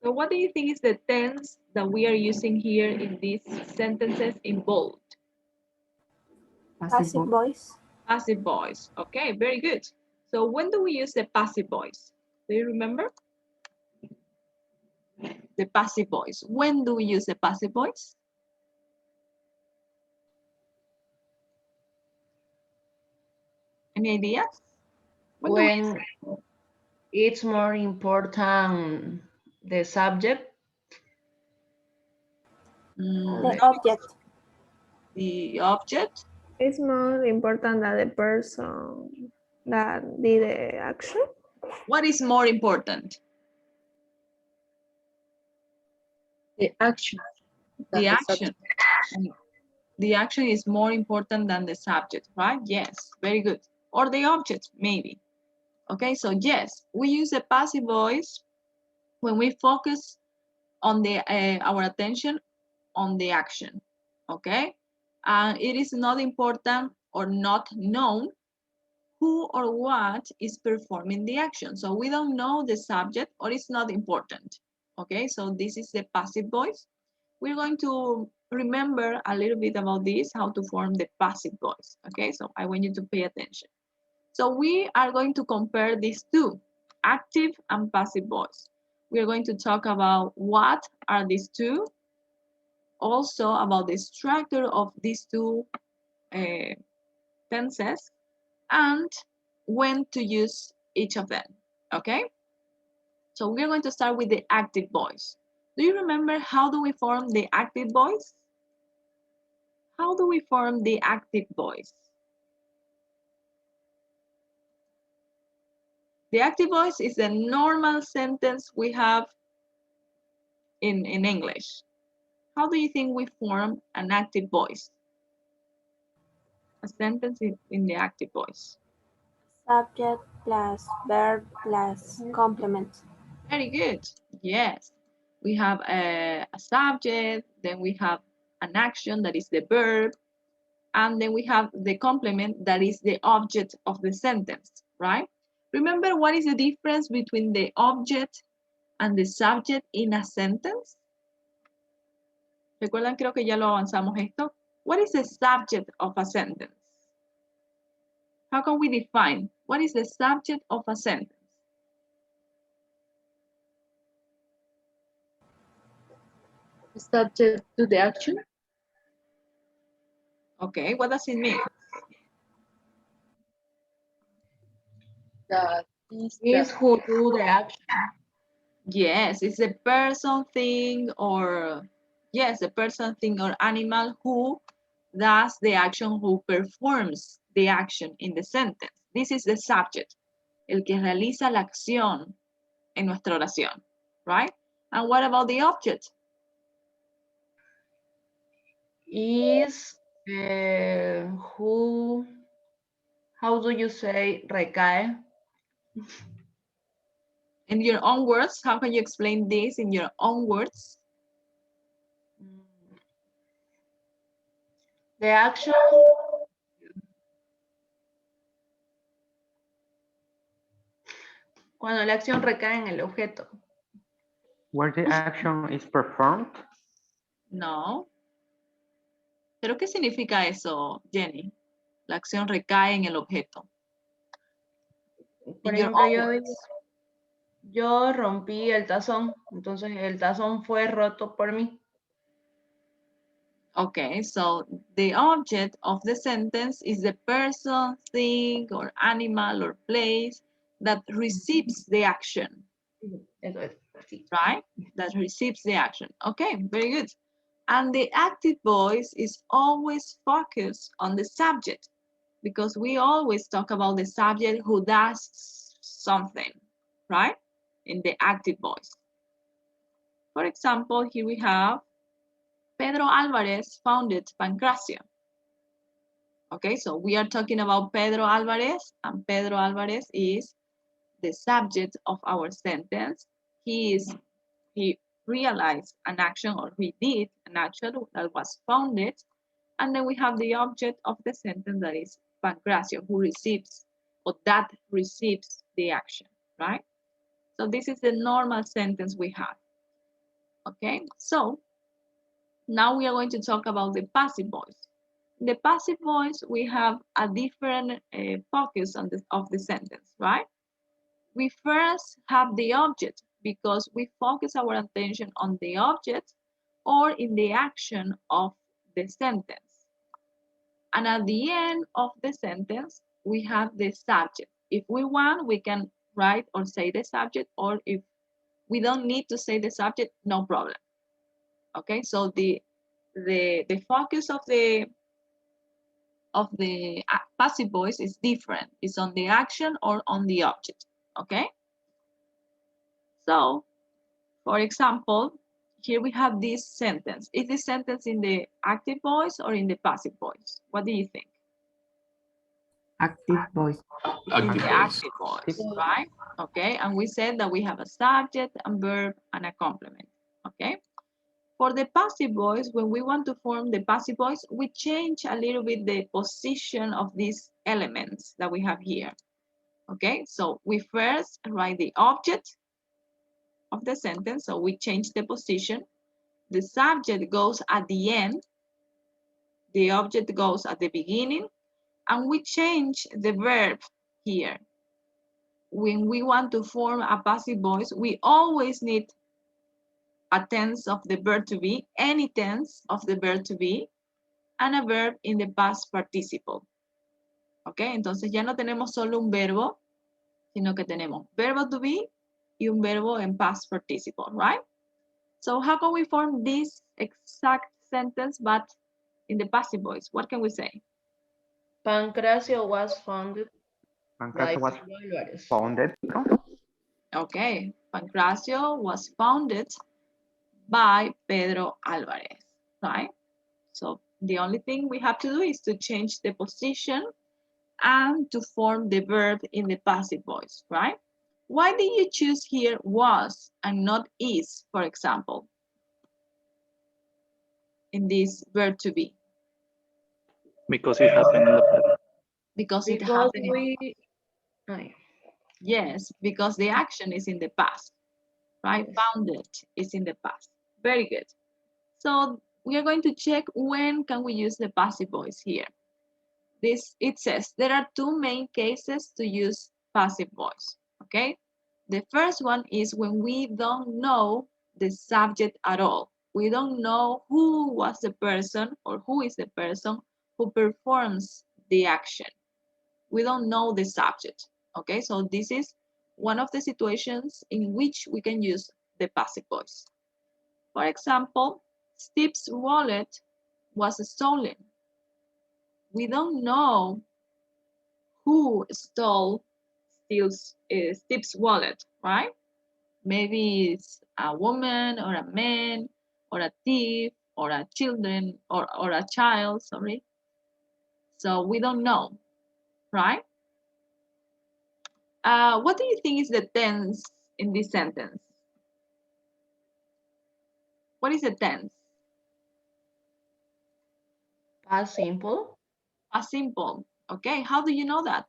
So what do you think is the tense that we are using here in these sentences in bold? Passive voice. Passive voice. Okay, very good. So when do we use the passive voice? Do you remember? The passive voice. When do we use the passive voice? Any ideas? When do we use When it's more important the subject. The object. the object? It's more important than the person that did the action. What is more important? The action. The action. The action is more important than the subject, right? Yes, very good. Or the object, maybe. Okay, so yes, we use the passive voice when we focus on the our attention on the action. Okay, and it is not important or not known who or what is performing the action. So we don't know the subject or it's not important. Okay, so this is the passive voice. We're going to remember a little bit about this, how to form the passive voice. Okay, so I want you to pay attention. So we are going to compare these two, active and passive voice. We are going to talk about what are these two, also about the structure of these two tenses, and when to use each of them, okay? So we're going to start with the active voice. Do you remember how do we form the active voice? How do we form the active voice? The active voice is the normal sentence we have in English. How do you think we form an active voice? A sentence in the active voice. Subject plus verb plus complement. Very good. Yes. We have a subject, then we have an action that is the verb, and then we have the complement that is the object of the sentence, right? Remember what is the difference between the object and the subject in a sentence? ¿Recuerdan? Creo que ya lo avanzamos esto. What is the subject of a sentence? How can we define what is the subject of a sentence? Subject to the action. Okay, what does it mean? That Is who do the action. Yes, it's a person, thing, or yes, a person, thing, or animal who does the action, who performs the action in the sentence. This is the subject, el que realiza la acción en nuestra oración, right? And what about the object? Is who, how do you say recae? In your own words, how can you explain this in your own words? The action cuando la acción recae en el objeto. Where the action is performed. No. ¿Pero qué significa eso, Jenny? La acción recae en el objeto. Por In your ejemplo, own yo words. digo, yo rompí el tazón, entonces el tazón fue roto por mí. Okay, so the object of the sentence is the person, thing, or animal, or place that receives the action, Eso es, sí. right? That receives the action. Okay, very good. And the active voice is always focused on the subject because we always talk about the subject who does something, right? In the active voice. For example, here we have Pedro Alvarez founded Pancracio. Okay, so we are talking about Pedro Alvarez, and Pedro Alvarez is the subject of our sentence. He realized an action, or he did an action that was founded, and then we have the object of the sentence that is Pancracio, who receives, or that receives the action, right? So this is the normal sentence we have. Okay, so now we are going to talk about the passive voice. In the passive voice, we have a different focus on of the sentence, right? We first have the object because we focus our attention on the object or in the action of the sentence. And at the end of the sentence, we have the subject. If we want, we can write or say the subject, or if we don't need to say the subject, no problem. Okay, so the focus of the passive voice is different. It's on the action or on the object. Okay, so for example, here we have this sentence. Is this sentence in the active voice or in the passive voice? What do you think? Active voice. In the active voice, right? Okay, and we said that we have a subject, a verb, and a complement. Okay, for the passive voice, when we want to form the passive voice, we change a little bit the position of these elements that we have here. Okay, so we first write the object of the sentence, so we change the position. The subject goes at the end, the object goes at the beginning, and we change the verb here. When we want to form a passive voice, we always need a tense of the verb to be, any tense of the verb to be, and a verb in the past participle. ¿Ok? Entonces ya no tenemos solo un verbo, sino que tenemos verbo to be y un verbo en past participle, right? So how can we form this exact sentence but in the passive voice? What can we say? Pancracio was founded by Pancracio was Pedro Álvarez. founded. Okay, Pancracio was founded by Pedro Álvarez, right? So the only thing we have to do is to change the position and to form the verb in the passive voice, right? Why did you choose here was and not is, for example, in this verb to be? Because it happened in the past. Because it Because happened. we, ay, Yes, because the action is in the past, right? Yes. Founded is in the past. Very good. So we are going to check when can we use the passive voice here. It says there are two main cases to use passive voice, okay? The first one is when we don't know the subject at all. We don't know who was the person or who is the person who performs the action. We don't know the subject, okay? So this is one of the situations in which we can use the passive voice. For example, Steve's wallet was stolen. We don't know who stole Steve's wallet, right? Maybe it's a woman or a man or a thief or a children or a child, sorry. So we don't know, right? What do you think is the tense in this sentence? What is the tense? past simple. A simple. Okay, how do you know that?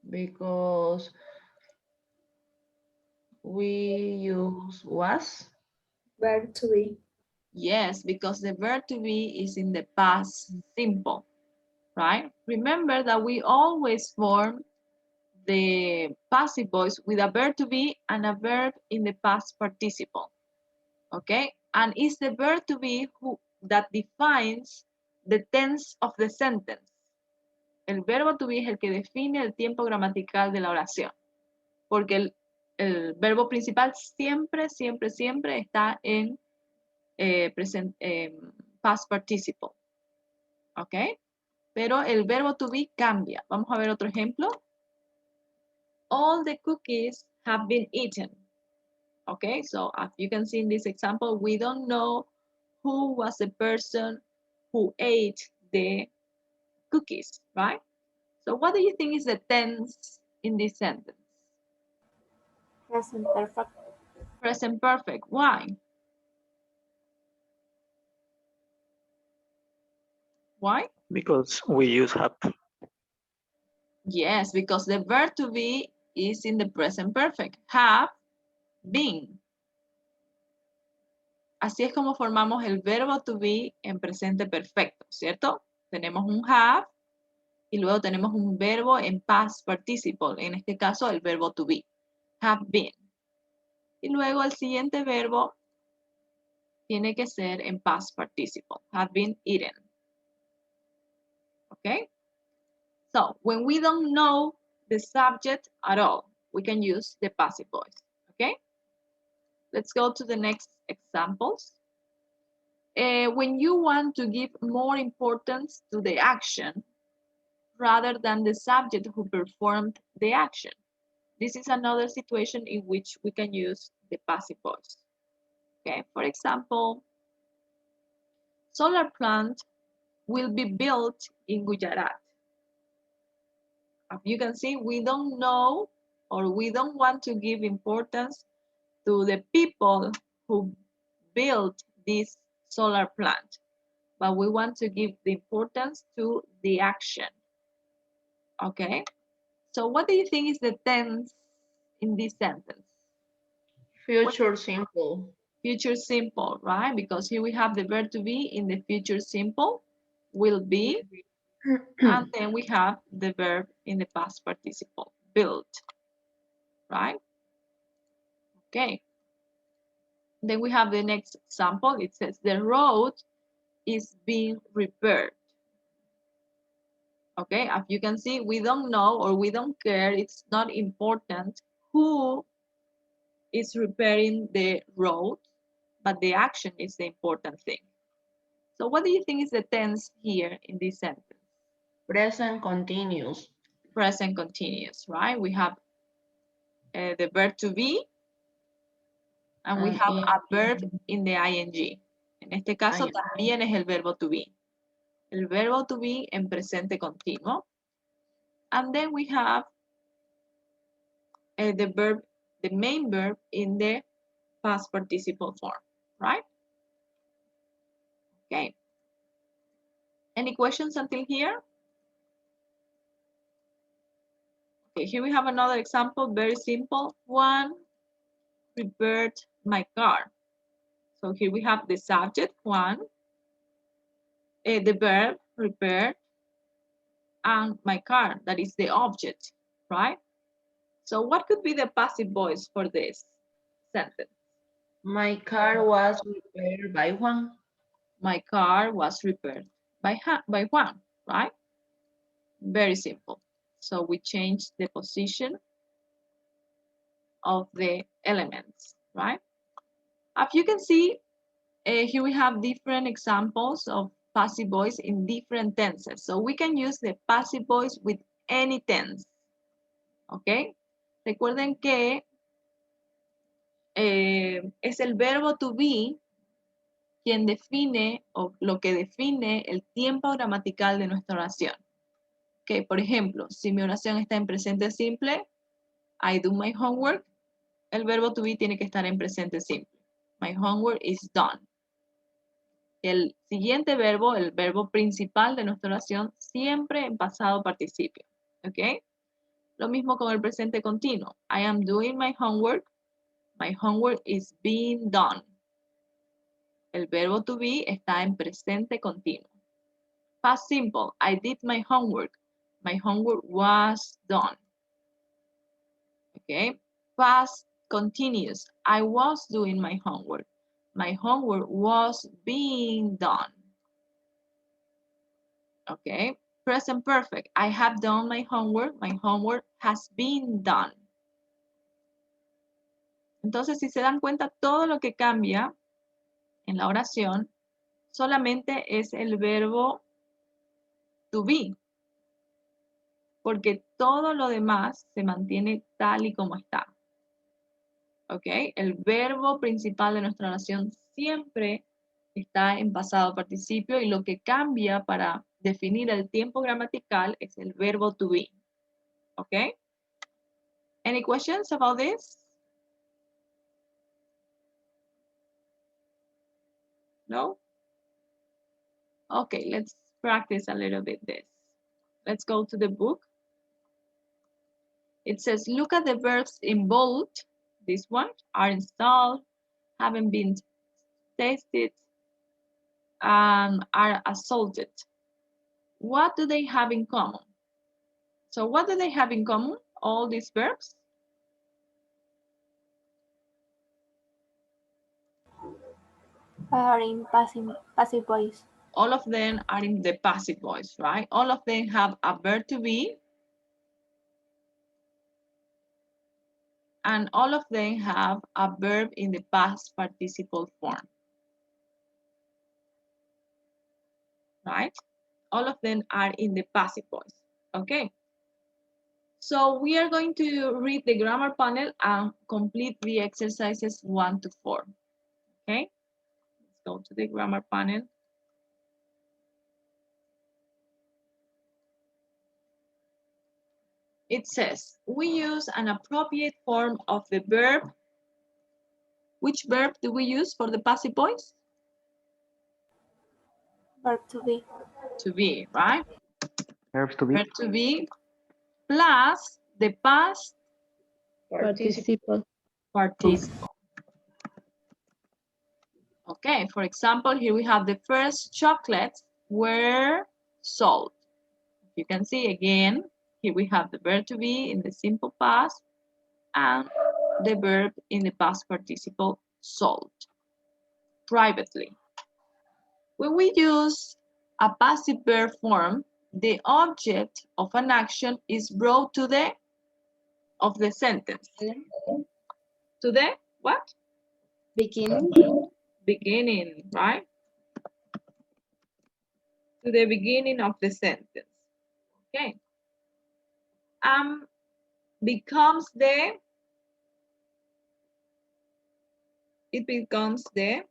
Because we use was. Verb to be. Yes, because the verb to be is in the past simple, right? Remember that we always form the passive voice with a verb to be and a verb in the past participle, okay? And it's the verb to be that defines the tense of the sentence. El verbo to be es el que define el tiempo gramatical de la oración, porque el verbo principal siempre, siempre, siempre está en past participle, ¿ok? Pero el verbo to be cambia. Vamos a ver otro ejemplo. All the cookies have been eaten. Okay, so as you can see in this example, we don't know who was the person who ate the cookies, right? So what do you think is the tense in this sentence? Present perfect. Present perfect. Why? Why? Because we use have. Yes, because the verb to be is in the present perfect. Have been. Así es como formamos el verbo to be en presente perfecto, ¿cierto? Tenemos un have y luego tenemos un verbo en past participle, en este caso el verbo to be, have been. Y luego el siguiente verbo tiene que ser en past participle, have been eaten. Okay? So, when we don't know the subject at all, we can use the passive voice. Okay? Let's go to the next examples. When you want to give more importance to the action rather than the subject who performed the action. This is another situation in which we can use the passive voice. Okay, for example, solar plant will be built in Gujarat. As you can see, we don't know or we don't want to give importance to the people who built this solar plant, but we want to give the importance to the action. Okay, so what do you think is the tense in this sentence? Future simple. Future simple, right? Because here we have the verb to be in the future simple, will be, and then we have the verb in the past participle, built, right? Okay. Then we have the next example. It says the road is being repaired. Okay, as you can see, we don't know or we don't care. It's not important who is repairing the road, but the action is the important thing. So what do you think is the tense here in this sentence? Present continuous. Present continuous, right? We have the verb to be, and we have a verb in the ing. En este caso también es el verbo to be. El verbo to be en presente continuo. And then we have the verb, the main verb in the past participle form, right? Okay. Any questions until here? Okay, here we have another example, very simple. Juan repaired my car. So here we have the subject, Juan, the verb, repaired, and my car, that is the object, right? So what could be the passive voice for this sentence? My car was repaired by Juan. My car was repaired by Juan, right? Very simple. So we change the position of the elements, right? As you can see, here we have different examples of passive voice in different tenses. So we can use the passive voice with any tense. ¿Ok? Recuerden que es el verbo to be quien define o lo que define el tiempo gramatical de nuestra oración. Ok, por ejemplo, si mi oración está en presente simple, I do my homework, el verbo to be tiene que estar en presente simple. My homework is done. El siguiente verbo, el verbo principal de nuestra oración, siempre en pasado participio. ¿Ok? Lo mismo con el presente continuo. I am doing my homework. My homework is being done. El verbo to be está en presente continuo. Past simple. I did my homework. My homework was done. ¿Ok? Past continuous. I was doing my homework. My homework was being done. Okay, present perfect. I have done my homework. My homework has been done. Entonces, si se dan cuenta, todo lo que cambia en la oración solamente es el verbo to be, porque todo lo demás se mantiene tal y como está. ¿Ok? El verbo principal de nuestra oración siempre está en pasado participio y lo que cambia para definir el tiempo gramatical es el verbo to be. ¿Ok? Any questions about this? No? Okay, let's practice a little bit this. Let's go to the book. It says, look at the verbs in bold This one are installed, haven't been tested, and are assaulted. What do they have in common? So what do they have in common, all these verbs? Are in passive voice. All of them are in the passive voice, right? All of them have a verb to be, and all of them have a verb in the past participle form, right? All of them are in the passive voice, okay? So we are going to read the grammar panel and complete the exercises 1 to 4, okay? Let's go to the grammar panel. It says, we use an appropriate form of the verb. Which verb do we use for the passive voice? Verb to be. To be, right? Verbs to be. Verb to be plus the past Participle. participle. Okay, for example, here we have the first chocolates were sold. You can see again, here we have the verb to be in the simple past and the verb in the past participle sold privately. When we use a passive verb form, the object of an action is brought to the of the sentence. To the what? Beginning. Beginning, right? To the beginning of the sentence. Okay. Becomes the, it becomes the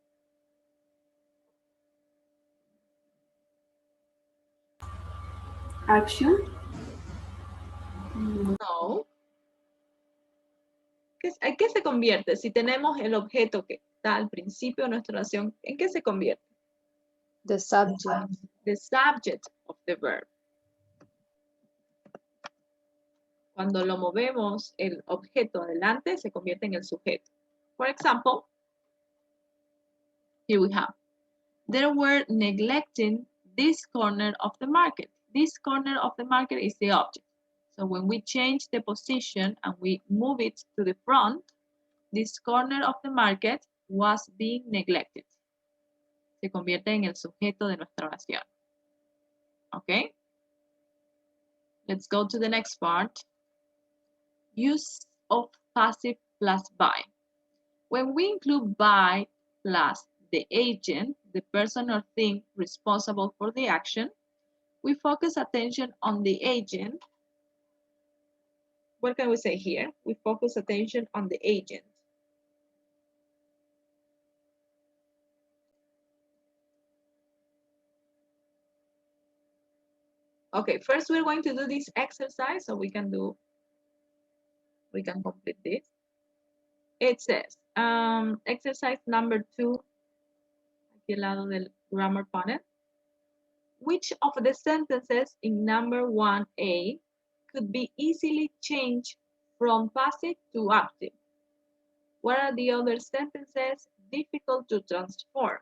Action. no. ¿En qué se convierte? Si tenemos el objeto que está al principio de nuestra oración, ¿en qué se convierte? The subject. The subject of the verb. Cuando lo movemos el objeto adelante, se convierte en el sujeto. For example, here we have, they were neglecting this corner of the market. This corner of the market is the object. So when we change the position and we move it to the front, this corner of the market was being neglected. Se convierte en el sujeto de nuestra oración. Okay? Let's go to the next part. Use of passive plus by. When we include by plus the agent, the person or thing responsible for the action, we focus attention on the agent. What can we say here? We focus attention on the agent. Okay, first we're going to do this exercise so we can complete this. It says, exercise number 2, aquí al lado del grammar panel. Which of the sentences in number 1A could be easily changed from passive to active? What are the other sentences difficult to transform?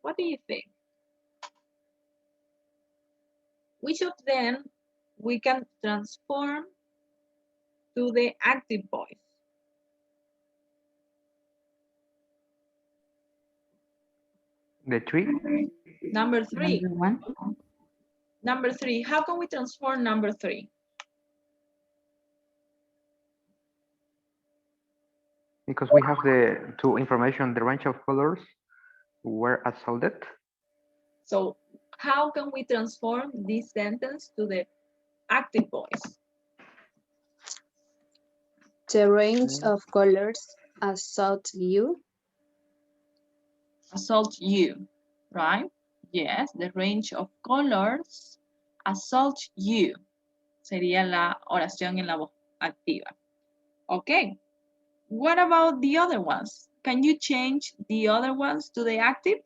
What do you think? Which of them we can transform to the active voice? The 3. Number 3. Number 1. Number 3. How can we transform number 3? Because we have the two information, the range of colors were assaulted. So how can we transform this sentence to the active voice? The range of colors assault you. Assault you, right? Yes, the range of colors assault you. Sería la oración en la voz activa. Okay. What about the other ones? Can you change the other ones to the active?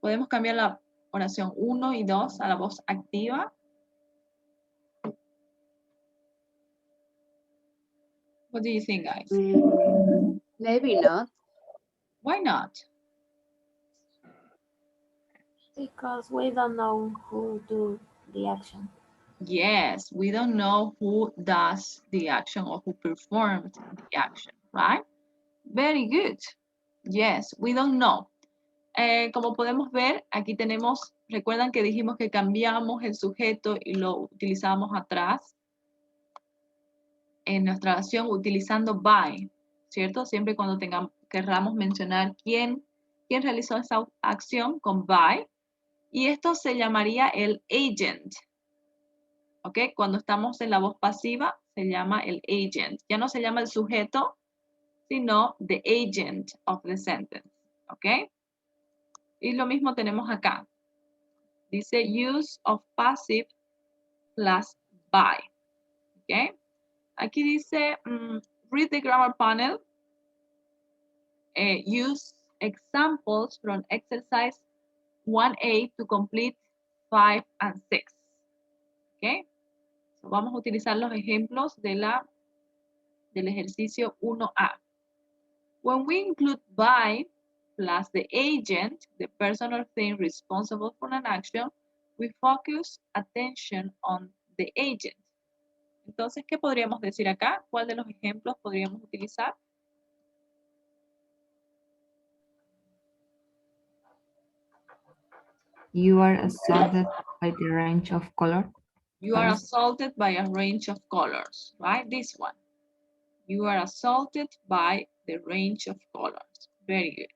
Podemos cambiar la oración 1 y 2 a la voz activa. What do you think, guys? Maybe not. Why not? Because we don't know who do the action. Yes, we don't know who does the action or who performed the action, right? Very good. Yes, we don't know. Como podemos ver, aquí tenemos, recuerdan que dijimos que cambiamos el sujeto y lo utilizamos atrás en nuestra oración utilizando by, ¿cierto? Siempre cuando querramos mencionar quién realizó esa acción con by. Y esto se llamaría el agent. ¿Ok? Cuando estamos en la voz pasiva, se llama el agent. Ya no se llama el sujeto, sino the agent of the sentence. ¿Ok? Y lo mismo tenemos acá. Dice use of passive plus by. ¿Ok? Aquí dice, read the grammar panel. Use examples from exercise 1A to complete 5 and 6. ¿Ok? So, vamos a utilizar los ejemplos del ejercicio 1A. When we include by plus the agent, the person or thing responsible for an action, we focus attention on the agent. Entonces, ¿qué podríamos decir acá? ¿Cuál de los ejemplos podríamos utilizar? You are assaulted by the range of color. You are assaulted by a range of colors, right? This one. You are assaulted by the range of colors. Very good.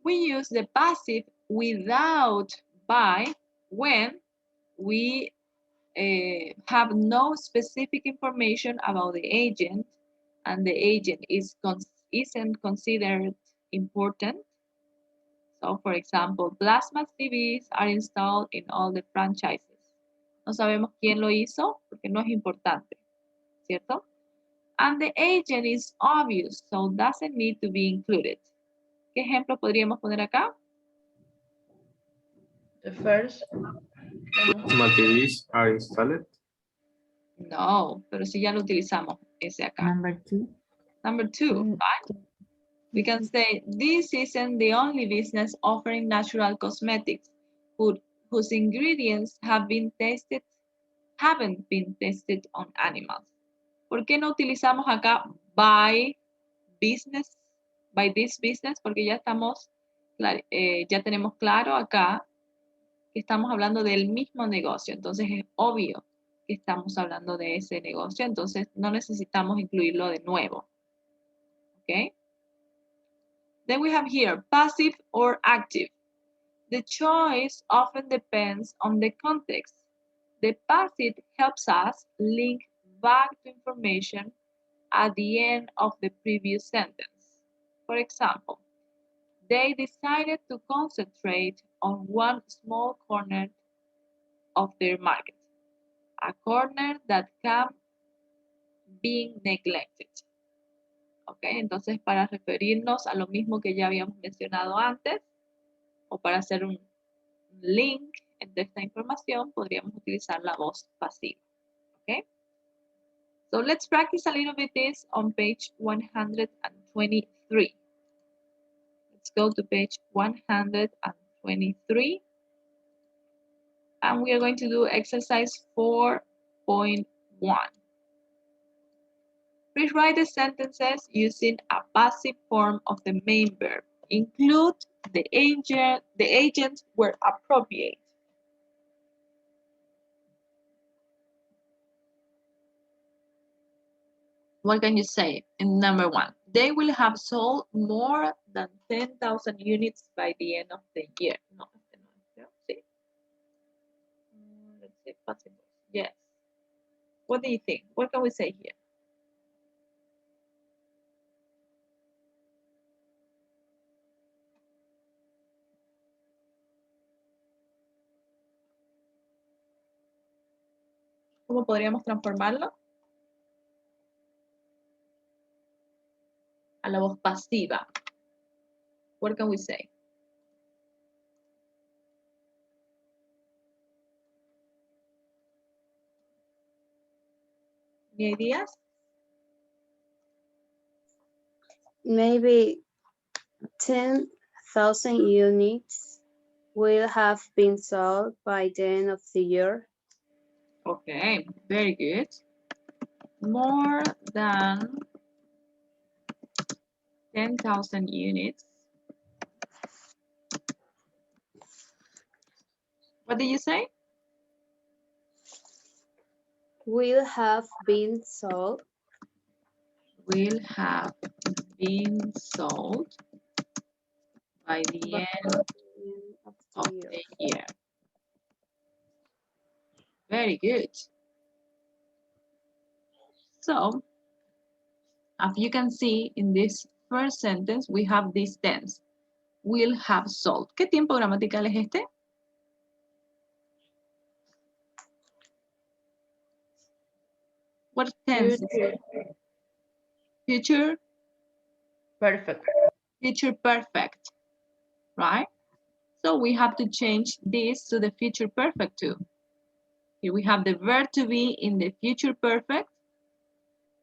We use the passive without by when we have no specific information about the agent and the agent isn't considered important. So, for example, plasma TVs are installed in all the franchises. No sabemos quién lo hizo porque no es importante, ¿cierto? And the agent is obvious, so doesn't need to be included. ¿Qué ejemplo podríamos poner acá? The first. Plasma TVs are installed. No, pero si ya lo utilizamos ese acá. Number 2. Number 2, right? We can say, this isn't the only business offering natural cosmetics whose ingredients haven't been tested on animals. ¿Por qué no utilizamos acá by business, by this business? Porque ya ya tenemos claro acá que estamos hablando del mismo negocio. Entonces es obvio que estamos hablando de ese negocio. Entonces no necesitamos incluirlo de nuevo. ¿Ok? Then we have here, passive or active. The choice often depends on the context. The passive helps us link back to information at the end of the previous sentence. For example, they decided to concentrate on one small corner of their market, a corner that can be neglected. ¿Ok? Entonces, para referirnos a lo mismo que ya habíamos mencionado antes, o para hacer un link entre esta información, podríamos utilizar la voz pasiva. ¿Ok? So, let's practice a little bit this on page 123. Let's go to page 123. And we are going to do exercise 4.1. Rewrite the sentences using a passive form of the main verb. Include the agents where appropriate. What can you say in number 1? They will have sold more than 10,000 units by the end of the year. No, see. Let's see, passive voice. Yes. What do you think? What can we say here? ¿Cómo podríamos transformarlo? A la voz pasiva. What can we say? Any ideas? Maybe 10,000 units will have been sold by the end of the year. Okay, very good. More than 10,000 units. What did you say? Will have been sold Will have been sold by the by end the end of of the year. the year. Very good. So, as you can see in this first sentence, we have this tense. Will have sold. ¿Qué tiempo gramatical es este? What tense? Future, Perfect. future perfect, right? So we have to change this to the future perfect too. Here we have the verb to be in the future perfect,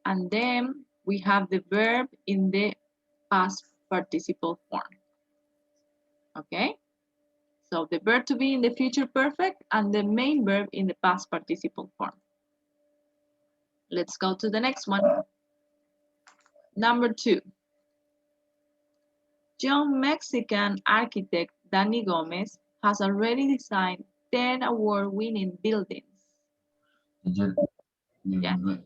and then we have the verb in the past participle form. Okay? So the verb to be in the future perfect and the main verb in the past participle form. Let's go to the next one. Number 2. Young Mexican architect Danny Gomez has already designed 10 award-winning buildings. Teacher, Yeah. disculpe,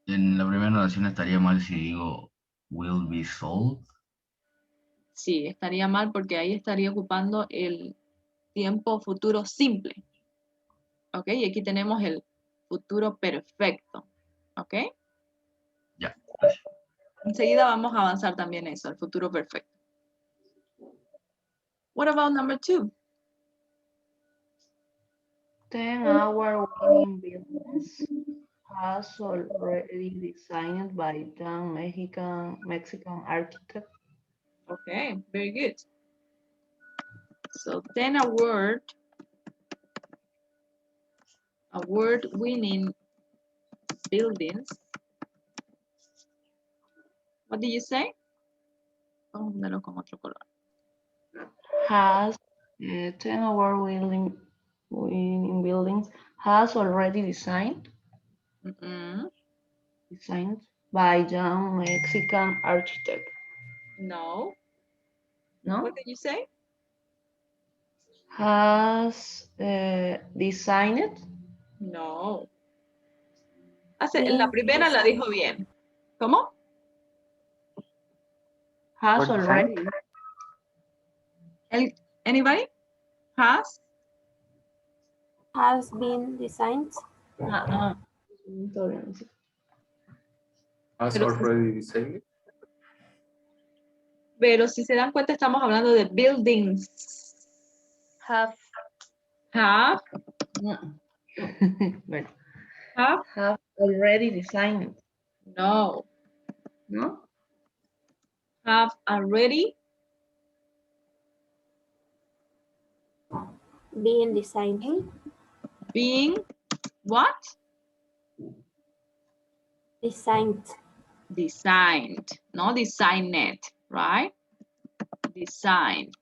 en la primera oración estaría mal si digo will be sold. Sí, estaría mal porque ahí estaría ocupando el tiempo futuro simple. ¿Ok? Y aquí tenemos el futuro perfecto. ¿Ok? Ya, gracias. Enseguida vamos a avanzar también eso, el futuro perfecto. What about number 2? 10 award-winning buildings has already designed by young Mexican architect. Okay, very good. So 10 award-winning buildings. What did you say? Vamos a ponerlo con otro color. Has 10 award-winning buildings has already designed by young Mexican architect. No. No? What did you say? Has designed. No. La primera la dijo bien. ¿Cómo? Has What already. Anybody? Has been designed. Has Pero already decided. Pero si se dan cuenta, estamos hablando de buildings. Have. Bueno. Have already designed. No. ¿No? Have already Being designed. been what? Designed. Designed, no designed, right? Designed.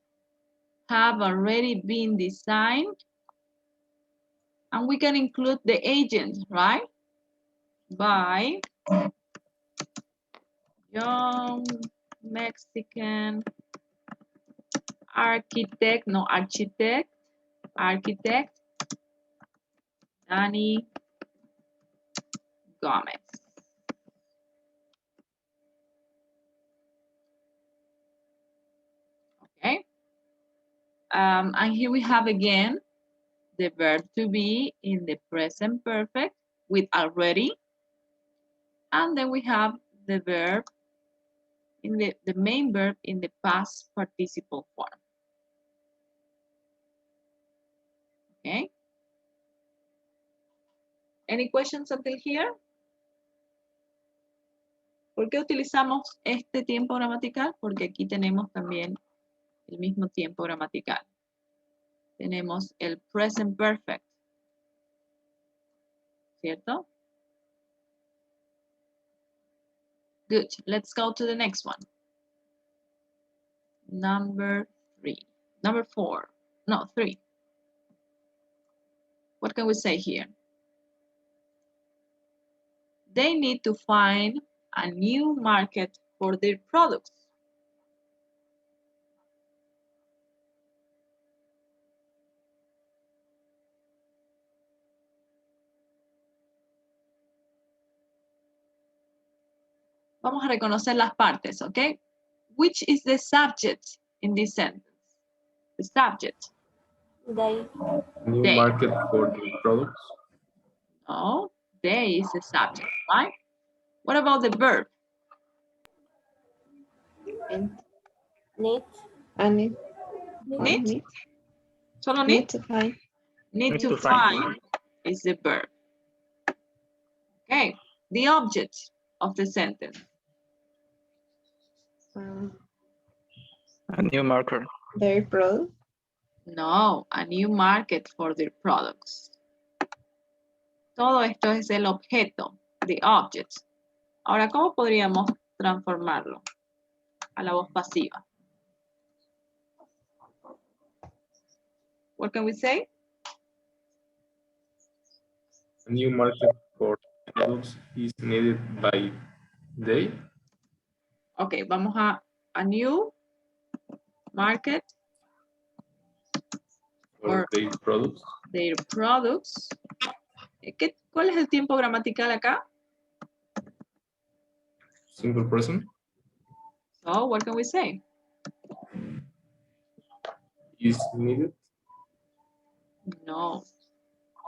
Have already been designed. And we can include the agent, right? By young Mexican architect, no architect, Danny Gomez. Okay. And here we have again the verb to be in the present perfect with already. And then we have the verb in the main verb in the past participle form. Okay. Any questions until here? ¿Por qué utilizamos este tiempo gramatical? Porque aquí tenemos también el mismo tiempo gramatical. Tenemos el present perfect, ¿cierto? Good. Let's go to the next one. Number 4. No, 3. What can we say here? They need to find a new market for their products. Vamos a reconocer las partes, ¿ok? Which is the subject in this sentence? The subject. They. New They. market for the products. No, they is the subject, right? What about the verb? Need. Need. Need? Solo need? Need to find. Need to find is the verb. Okay, the object of the sentence. A new marker. Their product. No, a new market for their products. Todo esto es el objeto, the object. Ahora, ¿cómo podríamos transformarlo a la voz pasiva? What can we say? A new market for products is needed by they. Ok, vamos a new market For their products. their products. ¿Cuál es el tiempo gramatical acá? Simple present. So, what can we say? Is needed. No.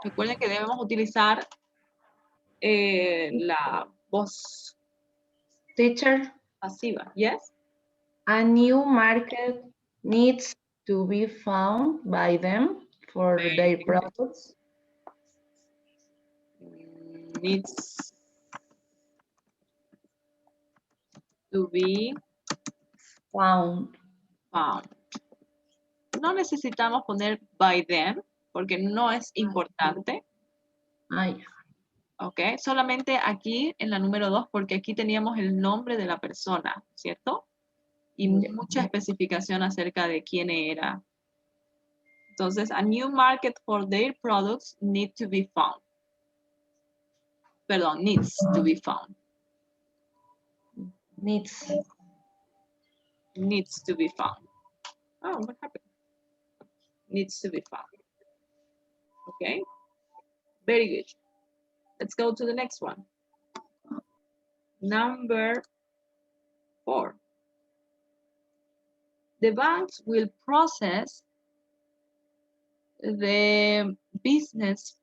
Recuerden que debemos utilizar la voz Teacher, pasiva. Yes? a new market needs to be found by them for their products. Needs to be Found. found. No necesitamos poner by them porque no es importante. Ay, Ok, solamente aquí en la número 2 porque aquí teníamos el nombre de la persona, ¿cierto? Y mucha especificación acerca de quién era. Entonces, a new market for their products need to be found. Perdón, needs to be found. needs. Needs to be found. Oh, what happened? Needs to be found. Okay, very good. Let's go to the next one. Number 4. The banks will process the business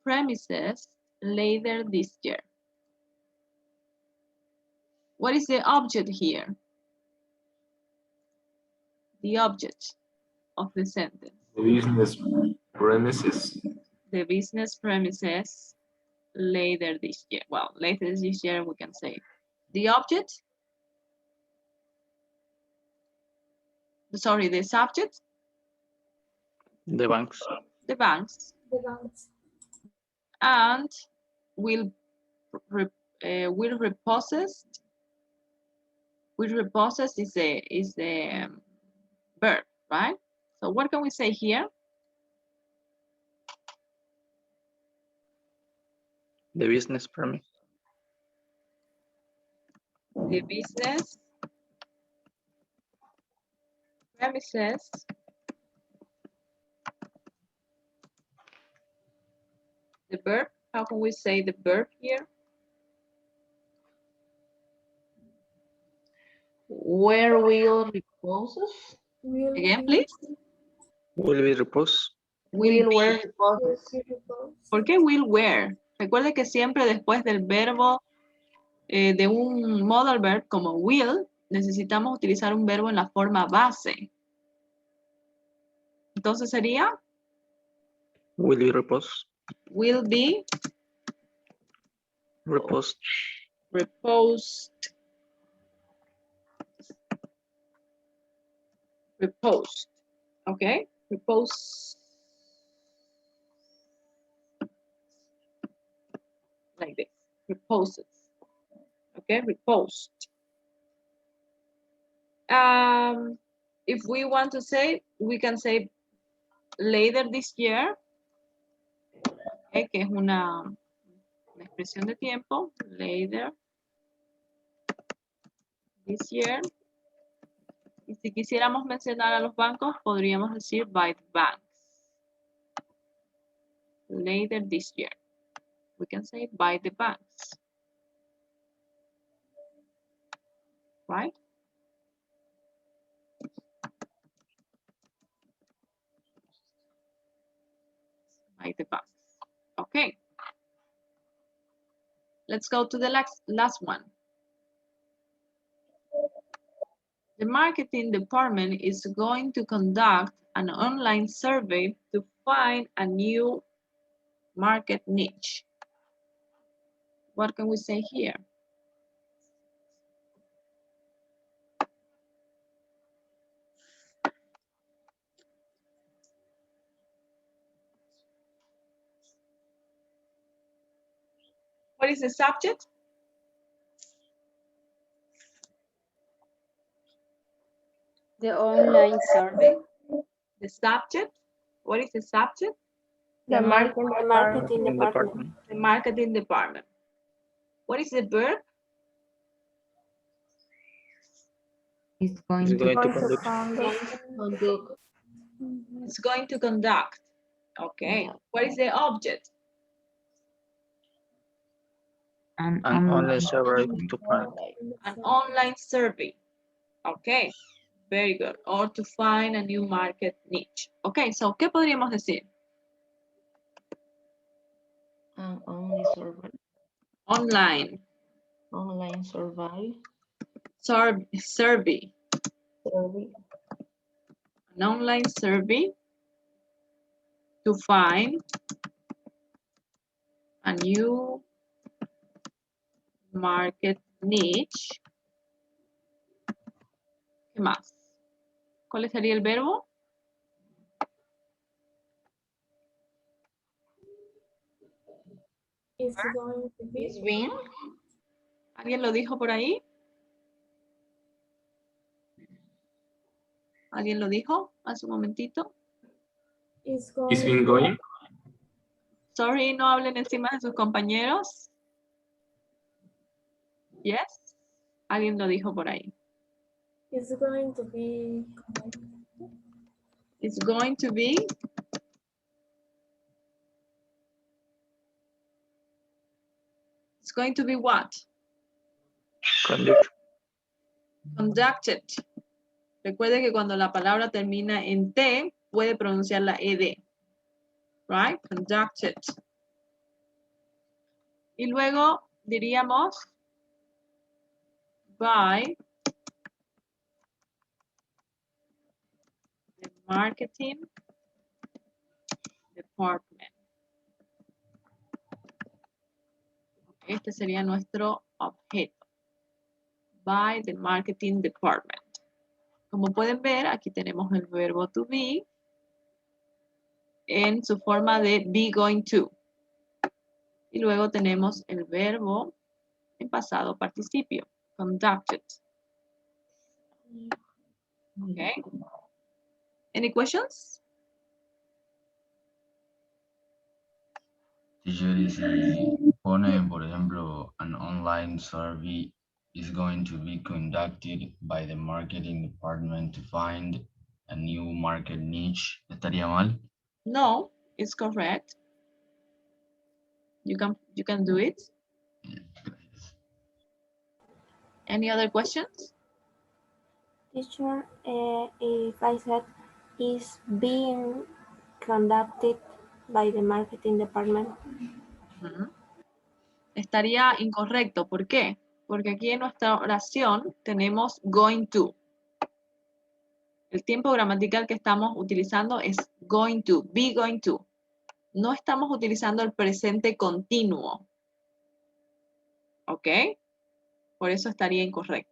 premises later this year. What is the object here? The object of the sentence. The business premises. The business premises later this year. Well, later this year we can say. The object? Sorry, the subject? The banks. The banks. The banks. And will repossess. Will repossess is the verb, right? So what can we say here? The business premise. The business premises the verb. How can we say the verb here? Where will reposes? Again, please. Will be repose. Will be. Where reposes? ¿Por qué will where? Recuerde que siempre después del verbo, de un modal verb como will, necesitamos utilizar un verbo en la forma base. Entonces sería Will be repose. will be Repose. reposed. Reposed. Okay? Repose. Like this. Reposes. Okay? Reposed. If we want to say, we can say later this year, okay, que es una expresión de tiempo, later this year. Y si quisiéramos mencionar a los bancos, podríamos decir by the banks. Later this year. We can say by the banks. Right? By the banks. Okay. Let's go to the last one. The marketing department is going to conduct an online survey to find a new market niche. What can we say here? What is the subject? The online survey. The subject? What is the subject? The marketing The department. marketing In department. The marketing department. What is the verb? Is It's going to going to Going to conduct. conduct. It's going to conduct. Okay. What is the object? an An online online survey to find. An online survey. Okay. Very good. Or to find a new market niche. Okay. So, ¿qué podríamos decir? Only survey. Online. Online survey. Survey. Survey. An online survey to find a new market niche. ¿Qué más? ¿Cuál sería el verbo? Is going to be. Is being. ¿Alguien lo dijo por ahí? ¿Alguien lo dijo hace un momentito? Is Is been going. Sorry, no hablen encima de sus compañeros. Yes. Alguien lo dijo por ahí. Is going to be. It's going to be. It's going to be what? Conduct. Conducted. Recuerde que cuando la palabra termina en T, puede pronunciar la ED. Right? Conducted. Y luego diríamos by the marketing department. Este sería nuestro objeto. By the marketing department. Como pueden ver, aquí tenemos el verbo to be en su forma de be going to. Y luego tenemos el verbo en pasado participio, conducted. Okay. Any questions? Teacher, y si pone, por ejemplo, an online survey is going to be conducted by the marketing department to find a new market niche, ¿estaría mal? No, it's correct. You can do it. Any other questions? Teacher, if I said is being conducted by the marketing department. Estaría incorrecto. ¿Por qué? Porque aquí en nuestra oración tenemos going to. El tiempo gramatical que estamos utilizando es going to, be going to. No estamos utilizando el presente continuo. ¿Ok? Por eso estaría incorrecto.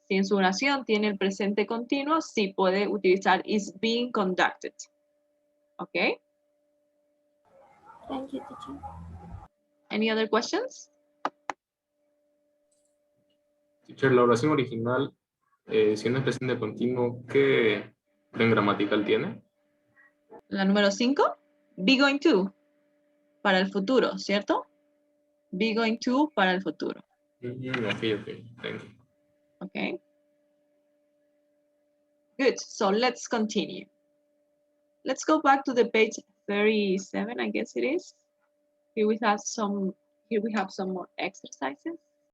Si en su oración tiene el presente continuo, sí puede utilizar is being conducted. ¿Ok? Thank you, teacher. Any other questions? Teacher, la oración original Si una expresión de continuo, ¿qué orden gramatical tiene? La número 5, be going to, para el futuro, ¿cierto? Be going to para el futuro, Ok, thank you. okay? Good, so let's continue. Let's go back to the page 37, I guess it is. Here we have some more exercises.